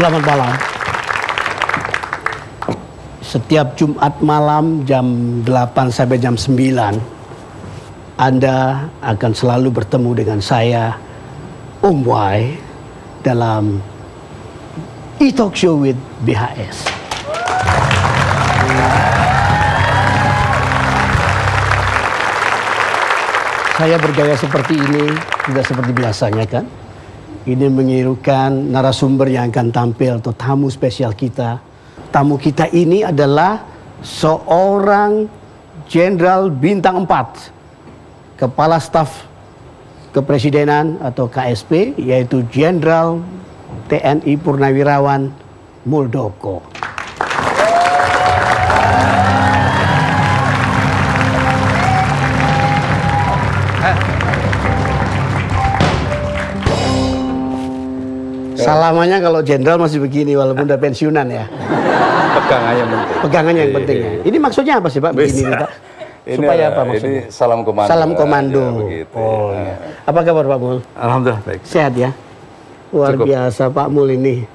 Selamat malam. Setiap Jumat malam jam 8 sampai jam 9, Anda akan selalu bertemu dengan saya, Om Wai, dalam E-Talk Show with BHS. Saya bergaya seperti ini, tidak seperti biasanya kan? Ini mengirukan narasumber yang akan tampil atau tamu spesial kita. Tamu kita ini adalah seorang Jenderal Bintang 4, Kepala Staf Kepresidenan atau KSP, yaitu Jenderal TNI Purnawirawan Muldoko. Salamannya kalau jenderal masih begini walaupun udah pensiunan ya. Pegangannya yang penting. Pegangannya yang penting ya. Ini maksudnya apa sih Pak? Begini nih, Pak. Supaya apa maksudnya? Ini salam komando. Salam komando. Begitu, oh iya. Apa kabar Pak Mul? Alhamdulillah baik. Sehat ya? Luar Cukup. biasa Pak Mul ini.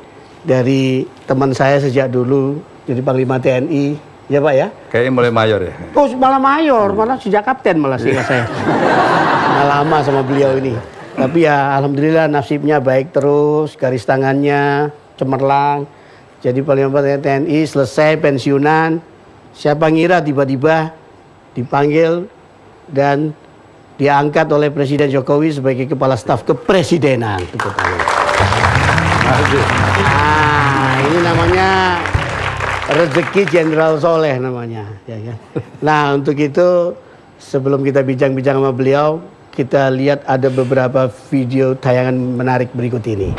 Dari teman saya sejak dulu jadi Panglima TNI. Ya Pak ya? Kayaknya mulai mayor ya. Oh malah mayor, malah sejak kapten malah sehingga saya. Nggak lama sama beliau ini. Tapi ya alhamdulillah nasibnya baik terus, garis tangannya cemerlang. Jadi Panglima TNI selesai pensiunan, siapa ngira tiba-tiba dipanggil dan diangkat oleh Presiden Jokowi sebagai Kepala Staf Kepresidenan. Nah, ini namanya rezeki Jenderal Soleh namanya. Ya, ya. Nah untuk itu sebelum kita bincang-bincang sama beliau, kita lihat ada beberapa video tayangan menarik berikut ini.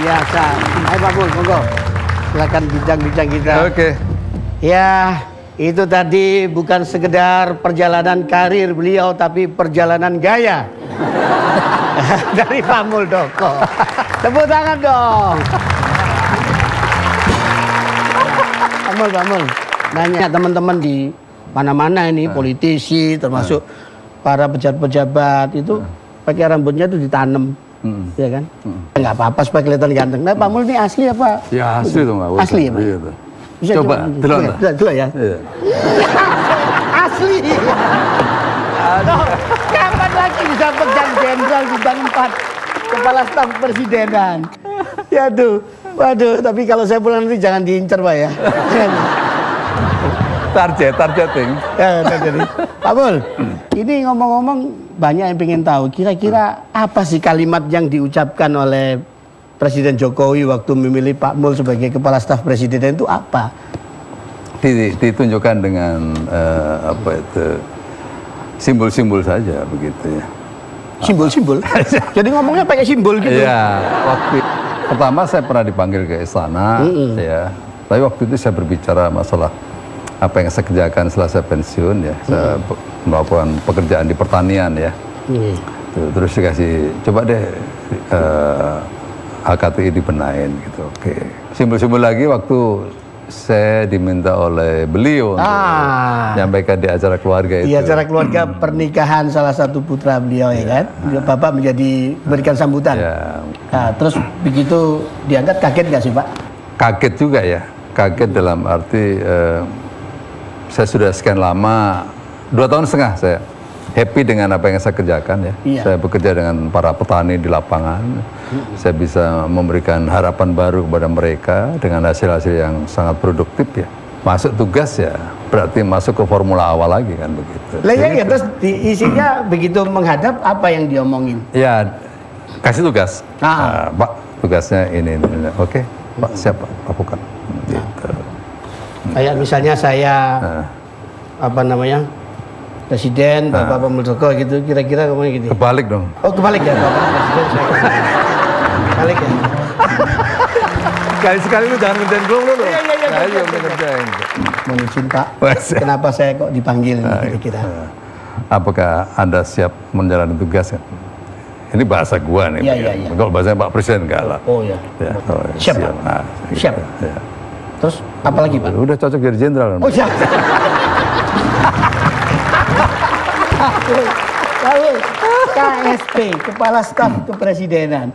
Biasa. Ayo Pak Mul, monggo. Silakan bincang-bincang kita. Oke. Ya, itu tadi bukan sekedar perjalanan karir beliau, tapi perjalanan gaya. Dari Pak Muldoko. Tepuk tangan dong. Pak Mul. Nanya teman-teman di mana-mana ini, politisi, termasuk para pejabat-pejabat itu pakai rambutnya itu ditanam. Ya kan? Nggak apa-apa supaya kelihatan ganteng. Nah Pak Mul ini asli apa? Ya asli tuh nggak. Asli ya Pak? Iya, tuh. Bisa coba, dulu ya. Iya. Asli. Aduh, kapan lagi bisa pegang Jenderal Bintang 4 Kepala Staf Presidenan? Ya tuh, waduh. Tapi kalau saya pulang nanti jangan diincar Pak ya. Targeting. Ya, Pak Mul, ini ngomong-ngomong banyak yang pengen tahu. Kira-kira apa sih kalimat yang diucapkan oleh Presiden Jokowi waktu memilih Pak Mul sebagai Kepala Staf Presiden itu apa? Ditunjukkan dengan apa itu simbol-simbol saja begitu ya. Simbol-simbol? Jadi ngomongnya pakai simbol gitu? Iya. Waktu pertama saya pernah dipanggil ke istana, ya. Tapi waktu itu saya berbicara masalah apa yang saya kerjakan setelah saya pensiun ya. Saya melakukan pekerjaan di pertanian ya. Terus dikasih coba deh HKTI dibenahin gitu. Oke. Simbol-simbol lagi waktu saya diminta oleh beliau untuk menyampaikan di acara keluarga itu. Di acara keluarga pernikahan salah satu putra beliau ya kan. Bapak berikan sambutan. Ya. Nah, terus begitu diangkat kaget nggak sih Pak? Kaget juga ya. Kaget dalam arti saya sudah sekian lama, 2,5 tahun saya happy dengan apa yang saya kerjakan ya. Iya. Saya bekerja dengan para petani di lapangan. Saya bisa memberikan harapan baru kepada mereka dengan hasil-hasil yang sangat produktif ya. Masuk tugas ya, berarti masuk ke formula awal lagi kan begitu. Lah ya, terus isinya begitu menghadap apa yang diomongin? Ya, kasih tugas. Pak, tugasnya ini. Oke, Pak, siapa? Lakukan. Gitu. Kayak misalnya saya apa namanya Presiden Bapak Muldoko gitu, kira-kira ngomongnya gitu. Kebalik dong. Oh kebalik ya Bapak Presiden saya. Kebalik ya. Sekali-sekali lu jangan ngerjain gue lu. Iya, Saya juga udah ngerjain. Mohon izin Pak, Mas. kenapa saya kok dipanggil kira-kira? Apakah Anda siap menjalani tugas? Ini bahasa gua nih. Iya, iya. Kalau bahasanya Pak Presiden enggak lah. Oh ya. Ya, Siap, Pak. Nah, Siap. Ya. Terus apa lagi Pak? Udah cocok jadi jenderal. Oh siap. Lalu KSP, Kepala Staf Kepresidenan.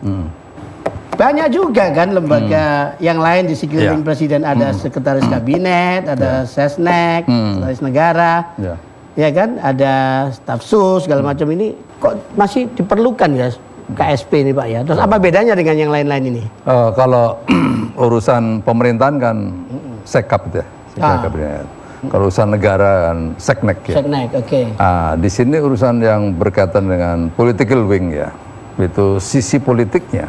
Banyak juga kan lembaga yang lain di sekeliling Ya. presiden, ada sekretaris kabinet, ada Sesnek, sekretaris negara. Ya. Ya kan, ada staf sus segala macam ini kok masih diperlukan ya KSP ini Pak ya. Terus apa bedanya dengan yang lain-lain ini? Kalau urusan pemerintahan kan sekap itu ya, sekap kabinet. Kalau urusan negara kan seknek ya. Seknek, oke. Di sini urusan yang berkaitan dengan political wing ya, itu sisi politiknya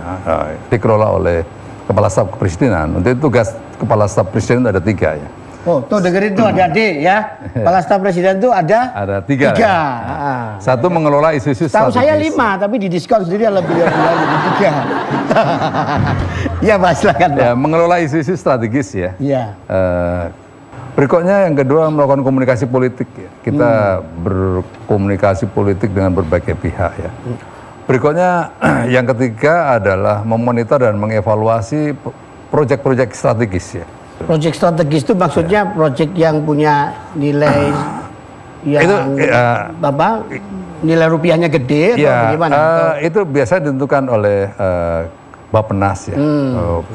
dikelola oleh Kepala Staf Kepresidenan. Untuk itu tugas Kepala Staf Presiden ada 3 ya. Oh, tuh dengerin tuh ada D ya. Kepala Staf Presiden tuh ada 3. tiga. Satu mengelola isu-isu Tahu strategis. saya 5, tapi di diskon sendiri lebih lagi 3. Ya Pak, silakan Pak. Ya, mengelola isu-isu strategis ya. Iya. Berikutnya yang kedua melakukan komunikasi politik ya. Kita berkomunikasi politik dengan berbagai pihak ya. Berikutnya yang ketiga adalah memonitor dan mengevaluasi proyek-proyek strategis ya. Proyek strategis itu maksudnya proyek yang punya nilai yang Itu, apa? Nilai rupiahnya gede atau Ya, bagaimana? itu biasanya ditentukan oleh Bappenas ya.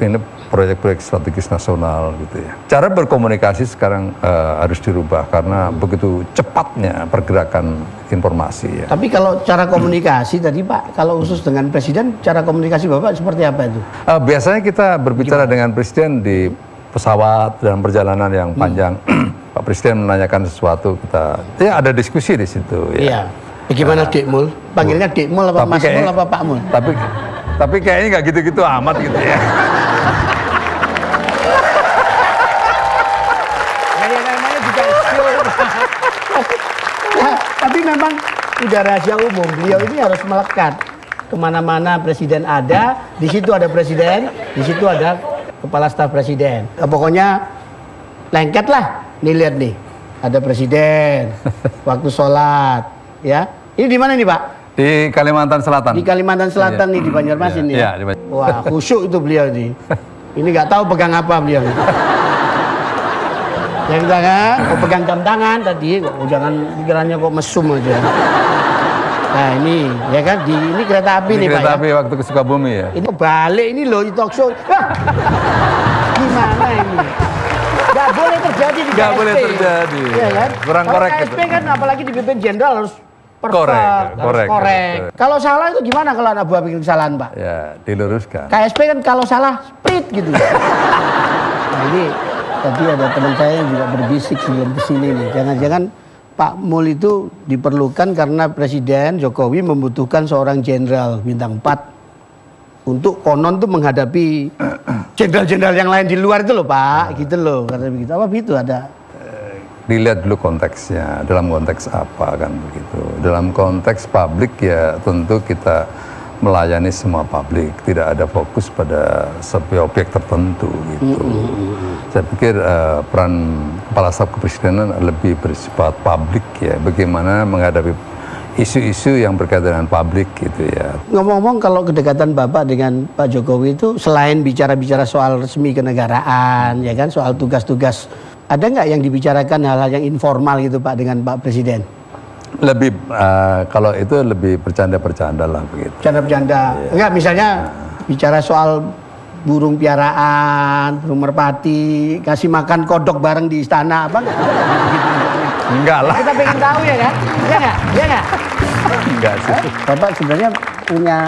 Ini proyek-proyek strategis nasional gitu ya. Cara berkomunikasi sekarang harus dirubah karena begitu cepatnya pergerakan informasi ya. Tapi kalau cara komunikasi tadi Pak, kalau khusus dengan Presiden, cara komunikasi Bapak seperti apa itu? Biasanya kita berbicara dengan Presiden di pesawat dalam perjalanan yang panjang. Pak Presiden menanyakan sesuatu, kita ya ada diskusi di situ ya. Iya. Bagaimana Dek Mul? Panggilnya Dek Mul apa Mas Mul apa Pak Mul? Tapi kayaknya nggak gitu-gitu amat gitu ya. Ya namanya juga show. Ya, tapi memang udah rahasia umum. Beliau ini harus melekat kemana-mana Presiden ada, di situ ada Presiden, di situ ada Kepala Staf Presiden. Pokoknya lengket lah. Nih lihat nih, ada Presiden. Waktu sholat, ya. Ini di mana nih Pak? Di Kalimantan Selatan. Di Kalimantan Selatan nih, di Banjarmasin nih. Iya, Ya. Wah, khusyuk itu beliau nih. Ini nggak tahu pegang apa beliau. Yang tangan, kok pegang jam tangan tadi, kok jangan pikirannya kok mesum aja. Nah ini, ya kan, ini kereta api nih Pak Kereta ya. api waktu ke Sukabumi ya. Ini balik ini loh, di talk show. Gimana ini? Gak boleh terjadi di Nggak KSP. boleh terjadi. Iya kan? Kurang Kalau korek KSP gitu. kan apalagi dipimpin jenderal harus perfect, Korek, harus korek. korek. Kalau salah itu gimana kalau anak buah bikin kesalahan Pak? Ya, diluruskan. KSP kan kalau salah split gitu. Nah ini tadi ada teman saya yang juga berbisik sebelum kesini nih. Jangan-jangan Pak Mul itu diperlukan karena Presiden Jokowi membutuhkan seorang jenderal bintang 4 untuk konon tuh menghadapi jenderal-jenderal yang lain di luar itu loh Pak, gitu loh, karena begitu. Apa begitu ada? Dilihat dulu konteksnya, dalam konteks apa kan begitu. Dalam konteks publik ya tentu kita melayani semua publik, tidak ada fokus pada sebuah objek tertentu gitu. Saya pikir peran Kepala Staf Kepresidenan lebih bersifat publik ya, bagaimana menghadapi isu-isu yang berkaitan dengan publik gitu ya. Ngomong-ngomong kalau kedekatan Bapak dengan Pak Jokowi itu selain bicara-bicara soal resmi kenegaraan, ya kan, soal tugas-tugas, ada nggak yang dibicarakan hal-hal yang informal gitu Pak dengan Pak Presiden? Lebih kalau itu lebih bercanda-bercanda lah begitu. Bercanda-bercanda. Enggak, misalnya bicara soal burung piaraan, burung merpati, kasih makan kodok bareng di istana, apa nggak? Enggak lah. Kita pengen tahu ya kan? Iya nggak? Iya nggak? Enggak sih. Bapak sebenarnya punya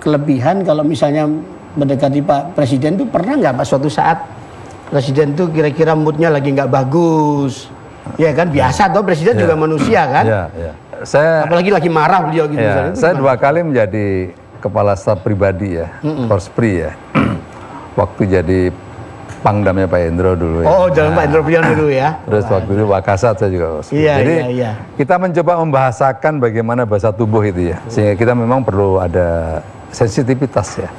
kelebihan kalau misalnya mendekati Pak Presiden tuh pernah nggak Pak suatu saat Presiden tuh kira-kira moodnya lagi nggak bagus, ya kan, biasa toh Presiden juga manusia kan, Ya. Saya apalagi lagi marah beliau gitu. ya, misalnya, itu saya gimana? 2 kali menjadi kepala staf pribadi ya, Korspri ya. Waktu jadi Pangdamnya Pak Indro dulu ya. Oh, dalam Pak Indro Priyono dulu ya. Terus waktu itu Wakasat saya juga Korspri. Iya, Jadi iya. kita mencoba membahasakan bagaimana bahasa tubuh itu ya, sehingga kita memang perlu ada sensitivitas ya.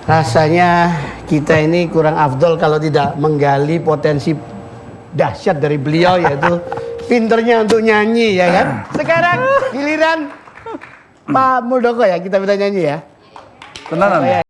Rasanya kita ini kurang afdol kalau tidak menggali potensi dahsyat dari beliau, yaitu pinternya untuk nyanyi, ya kan? Sekarang giliran Pak Muldoko ya, kita minta nyanyi ya. Tenanan ya?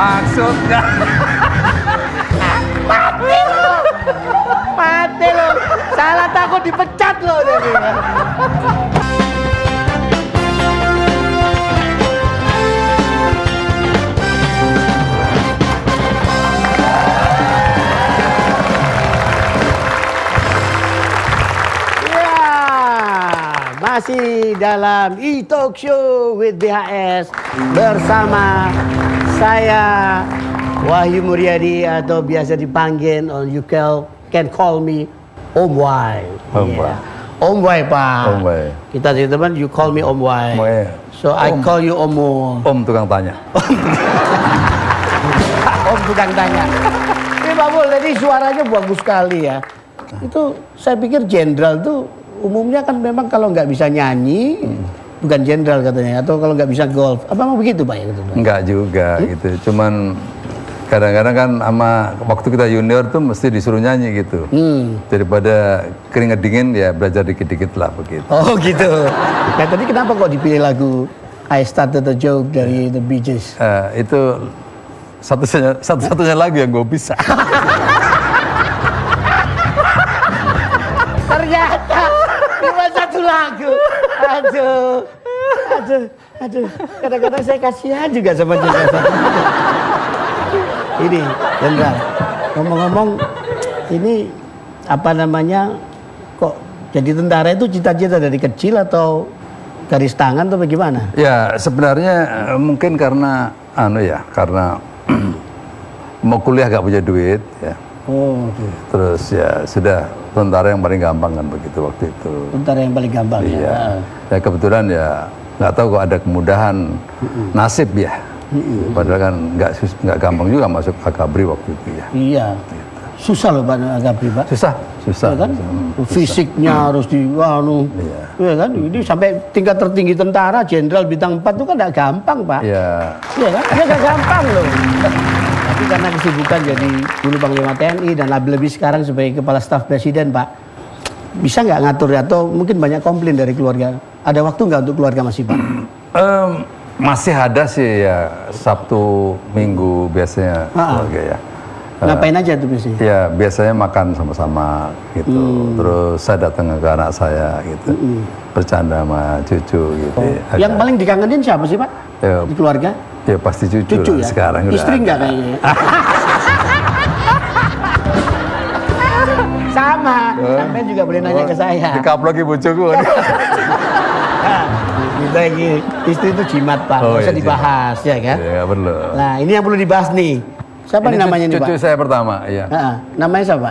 Maksudnya Mati lo, salah takut dipecat lo jadi. Masih dalam E-Talk Show with BHS bersama saya Wahyu Muryadi, atau biasa dipanggil, or you can call me Om Wai. Om Wai. Om Wai, Pak. Om Wai. Kita teman, you call me Om Wai. Om Wai. So I call you Om Mul. Om tukang tanya. Om tukang tanya. Ini Pak Mul, tadi suaranya bagus sekali ya. Itu saya pikir jenderal tuh umumnya kan memang kalau nggak bisa nyanyi, bukan jenderal katanya, atau kalau nggak bisa golf. Apa mau begitu Pak ya? Gitu, Enggak juga gitu. Cuman kadang-kadang kan sama waktu kita junior tuh mesti disuruh nyanyi gitu. Daripada keringat dingin ya belajar dikit-dikit lah begitu. Oh gitu. Nah tadi kenapa kok dipilih lagu I Started a Joke dari The Bee Gees? Itu satu-satunya lagu yang gue bisa. Ternyata cuma satu lagu. Aduh. Kadang-kadang saya kasihan juga sama jenderal. Ini, jenderal. Ngomong-ngomong, ini apa namanya? Kok jadi tentara itu cita-cita dari kecil atau garis tangan atau bagaimana? Ya sebenarnya mungkin karena karena mau kuliah gak punya duit ya. Oh, okay. Terus ya sudah, tentara yang paling gampang kan begitu waktu itu. Tentara yang paling gampang Iya. ya. Ya kebetulan ya nggak tahu kok ada kemudahan nasib ya. Padahal kan nggak gampang juga masuk Akabri waktu itu ya. Iya. Susah loh Pak Akabri, Pak. Susah. Ya kan? Fisiknya harus iya kan? Ini sampai tingkat tertinggi tentara, jenderal bintang 4 itu kan nggak gampang, Pak. Iya. Iya kan? Dia nggak gampang loh. Tapi karena kesibukan jadi dulu Panglima TNI dan lebih sekarang sebagai Kepala Staf Presiden, Pak, bisa nggak ngatur atau mungkin banyak komplain dari keluarga? Ada waktu nggak untuk keluarga masih, Pak? Masih ada sih ya, Sabtu Minggu biasanya keluarga ya. Ngapain aja tuh biasanya? Ya biasanya makan sama-sama gitu. Terus saya datang ke anak saya gitu, bercanda sama cucu gitu. Yang paling dikangenin siapa sih Pak? Ya, di keluarga? Ya pasti cucu Cucu lah, ya? sekarang udah Istri nggak kayaknya? Sama, sampai juga boleh nanya ke saya. Dikaplok ibu cucu. Nah, Kita gini, istri itu jimat Pak, nggak usah dibahas ya kan? Iya, nggak perlu. Nah ini yang perlu dibahas nih. Siapa Ini nih namanya nih Pak? cucu saya pertama, iya. Namanya siapa?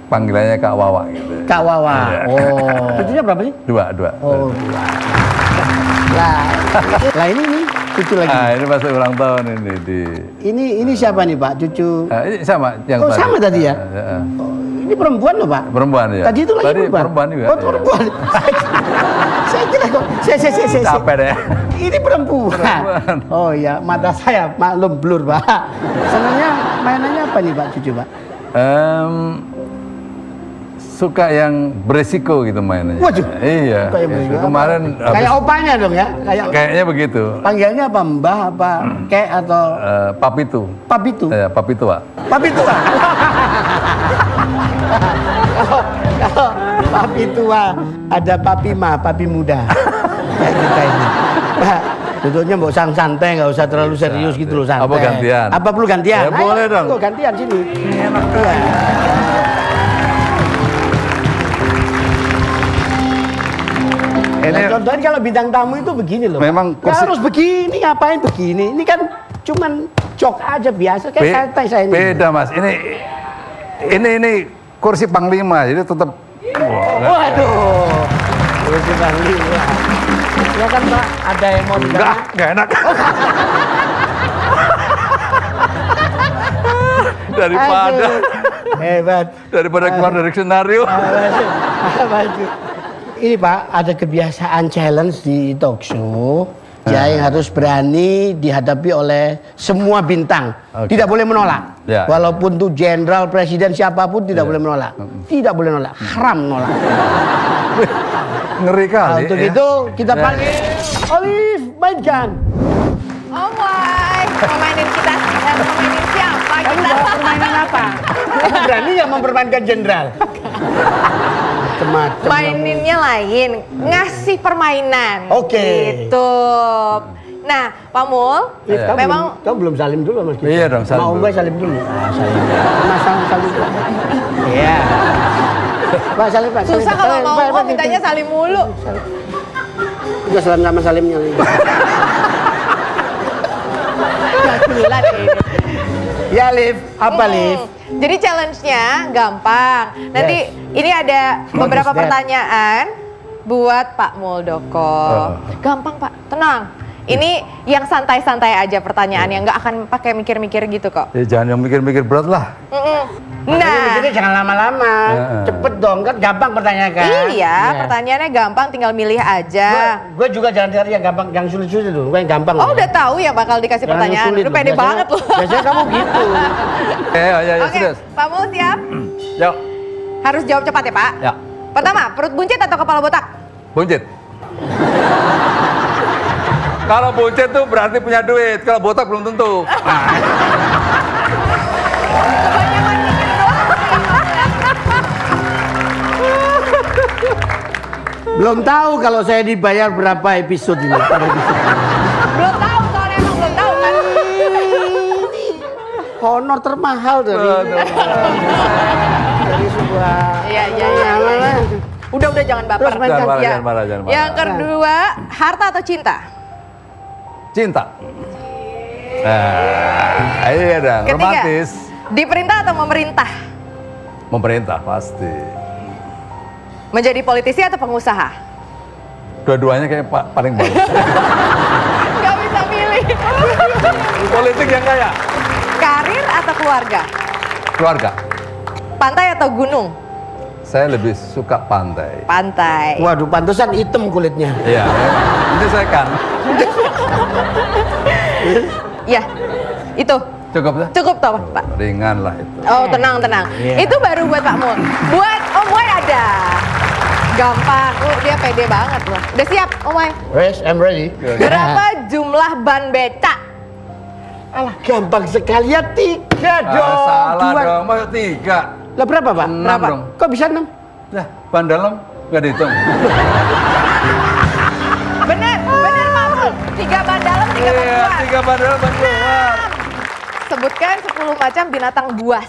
Panggilannya Kak Wawa gitu. Kak Wawa. Iya. Oh, cucunya berapa sih? Dua. Oh, dua. Lah ini nih cucu lagi. Ini masih ulang tahun ini Ini siapa nih Pak? Cucu. ini sama yang Oh tadi. sama tadi ya? Oh, ini perempuan loh Pak? Perempuan ya. Tadi itu lagi perempuan juga. Oh perempuan. Saya kira kok. Saya. Capek deh. Ini perempuan. Oh ya, mata saya maklum blur Pak. Senangnya mainannya apa nih Pak cucu Pak? Suka yang beresiko gitu mainnya. Waduh. Iya. Kayak beresiko. Kemarin Kayak opanya dong ya? kayaknya begitu. Panggilnya apa Mbah apa Kek atau Papitu. Papitu? Ya, Papi tua. Papi tua. Kalau papi tua ada papi papi muda. Kayak kita ini. Pak, duduknya mau santai, nggak usah terlalu serius gitu loh, santai. Apa gantian? Apa perlu gantian? Ya, boleh dong. Ayo, gantian sini. Enak. Iya. Nah, contohnya kalau bintang tamu itu begini loh. Memang Nggak harus begini, ngapain begini? Ini kan cuman jok aja biasa, kayak santai saya ini. Beda Mas. Ini kursi panglima, jadi tetap. Waduh, kursi panglima. Ya kan Pak, ada yang mau Enggak enak. daripada keluar dari skenario. Ini Pak, ada kebiasaan challenge di talk show. Ya, yang harus berani dihadapi oleh semua bintang. Tidak boleh menolak. Ya. Walaupun tuh jenderal, presiden, siapapun tidak boleh menolak. Tidak boleh menolak. Haram menolak. Ngeri kali. Nah, untuk itu kita panggil Olive, mainkan. Oh my, mau mainin kita, mau mainin siapa Kamu kita? bawa permainan apa? Kamu berani nggak mempermainkan jenderal? Macam-macam. Maininnya lain, ngasih permainan. Oke. Gitu. Nah, Pak Mul, Liv, memang kamu belum salim dulu sama kita. Iya dong, salim Mau dulu. Mbak salim dulu. Salim. Mas salim dulu. Iya. Pak salim Pak. susah kalau mau mintanya salim mulu. Udah salam sama salimnya. Gila deh ini. Ya Liv, apa Liv? Jadi challenge-nya gampang. Nanti ini ada beberapa Dad. pertanyaan buat Pak Muldoko. Gampang Pak, tenang. Ini yang santai-santai aja pertanyaannya, nggak akan pakai mikir-mikir gitu kok. Jangan yang mikir-mikir berat lah. Nah, Jadi jangan lama-lama. Cepet dong, kan gampang pertanyaan kan? iya, pertanyaannya gampang, tinggal milih aja. Gue juga jangan cari yang gampang, yang sulit-sulit dulu. Gue yang gampang. Oh, udah tahu ya bakal dikasih Jangan pertanyaan. sulit Lu loh. pede banget loh. Biasanya kamu gitu. Ya, Oke, sudah. Pak Mul siap? Yuk. Harus jawab cepat ya Pak. Ya. Pertama, perut buncit atau kepala botak? Buncit. Kalau buncit tuh berarti punya duit, kalau botak belum tentu. Kebanyakan mikir doang. Belum tahu kalau saya dibayar berapa episode ini. Per episode. Belum tahu soalnya emang belum tahu kan. Honor termahal dari sebuah. Iya. Udah jangan baper. Terus mainkan. Jangan marah, Ya. jangan marah, jangan marah. Yang kedua, harta atau cinta? Cinta. Iya dong, Ketiga, romantis. diperintah atau memerintah? Memerintah pasti. Menjadi politisi atau pengusaha? Dua-duanya kayak paling bagus. Gak bisa milih. Politik yang kaya. Karir atau keluarga? Keluarga. Pantai atau gunung? Saya lebih suka pantai. Pantai. Waduh, pantesan hitam kulitnya. Iya, itu saya kan. Ya, itu. Cukup lah. Cukup toh Pak? Ringan lah itu. Oh tenang. Iya. Itu baru buat Pak Mul. Buat Om Wai ada. Gampang. Dia pede banget loh. Udah siap Om Wai? Yes, I'm ready. Berapa jumlah ban beca? Alah, gampang sekali ya, 3 dong. Salah 2. dong, masa 3. Lah berapa Pak? 6 Berapa? dong. Kok bisa 6? Lah, ban dalam nggak dihitung. Bener Pak Mul. 3 ban dalam, 3 ban Iya, luar. 3 ban dalam, ban luar. Sebutkan 10 macam binatang buas.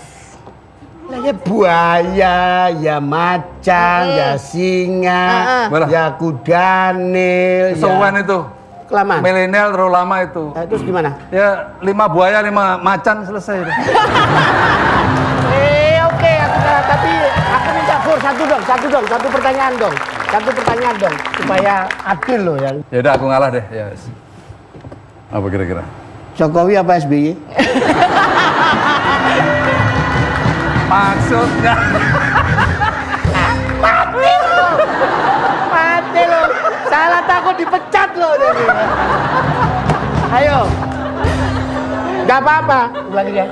Lah ya buaya, ya macan, ya singa, Mana? ya kudanil, Kesuwen itu. kelamaan. Milenial terlalu lama itu. Terus gimana? Ya 5 buaya, 5 macan selesai. Oke, tapi aku minta satu pertanyaan dong, supaya adil loh ya. Ya udah aku ngalah deh. Ya. Apa kira-kira? Jokowi apa SBY? Maksudnya Mati lo, salah takut dipecat lo. Ayo, nggak apa-apa, ulangi ya.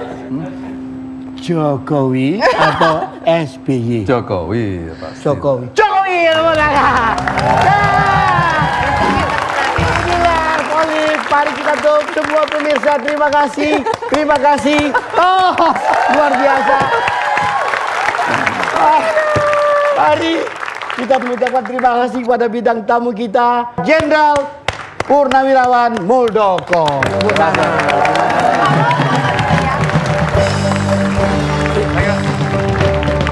Jokowi atau SBY? Jokowi pasti. Jokowi. Jokowi, inilah Polip. Mari kita tutup semua pemirsa. Terima kasih. Oh, luar biasa. Mari kita mengucapkan terima kasih kepada bidang tamu kita, Jenderal Purnawirawan Muldoko. Tepuk tangan.